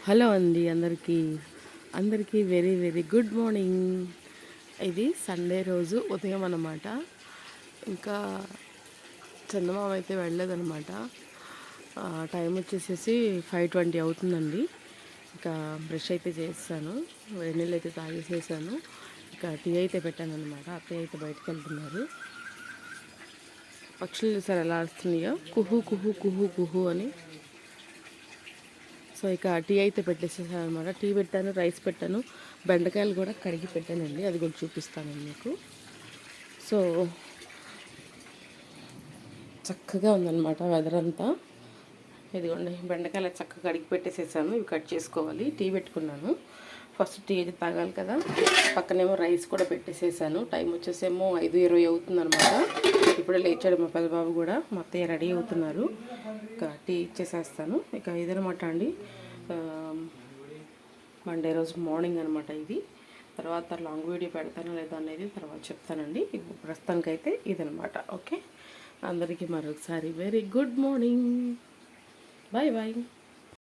Hello అండి అందరికీ very very good morning. ఇది సండే రోజు ఉదయం అన్నమాట. ఇంకా చందమామ అయితే వెళ్ళలేదన్నమాట. టైం వచ్చేసేసి 5:20 అవుతుందండి. ఇంకా బ్రష్ అయితే చేస్తాను, వేడి నీళ్ళు అయితే తాగేసేసాను. ఇంకా టీ అయితే పెట్టాను అనమాట. అత్తయ్య అయితే బయటకు వెళ్తున్నారు. పక్షులు చూసారు ఎలా వస్తున్నాయో, కుహు కుహు కుహు కుహు అని. సో ఇక టీ అయితే పెట్టేసేసాను అనమాట. టీ పెట్టాను, రైస్ పెట్టాను, బెండకాయలు కూడా కడిగి పెట్టానండి. అది కూడా చూపిస్తాను మీకు. సో చక్కగా ఉందన్నమాట వెదర్ అంతా. ఇదిగోండి బెండకాయలు చక్కగా కడిగి పెట్టేసేసాను. ఇవి కట్ చేసుకోవాలి. టీ పెట్టుకున్నాను. ఫస్ట్ టీ అయితే తాగాలి కదా. పక్కనేమో రైస్ కూడా పెట్టేసేసాను. టైం వచ్చేసేమో 5:20 అవుతుందన్నమాట. ఇప్పుడే లేచాడు మా పెద్ద బాబు కూడా. మా అత్తయ్య రెడీ అవుతున్నారు. ఇక టీ ఇచ్చేసేస్తాను. ఇక ఇదనమాట అండి, మండే రోజు మార్నింగ్ అనమాట ఇది. తర్వాత లాంగ్ వీడియో పెడతానో లేదా అనేది తర్వాత చెప్తానండి. ఇప్పుడు ప్రస్తుతానికైతే ఇదనమాట. ఓకే, అందరికీ మరొకసారి very good morning. Bye bye.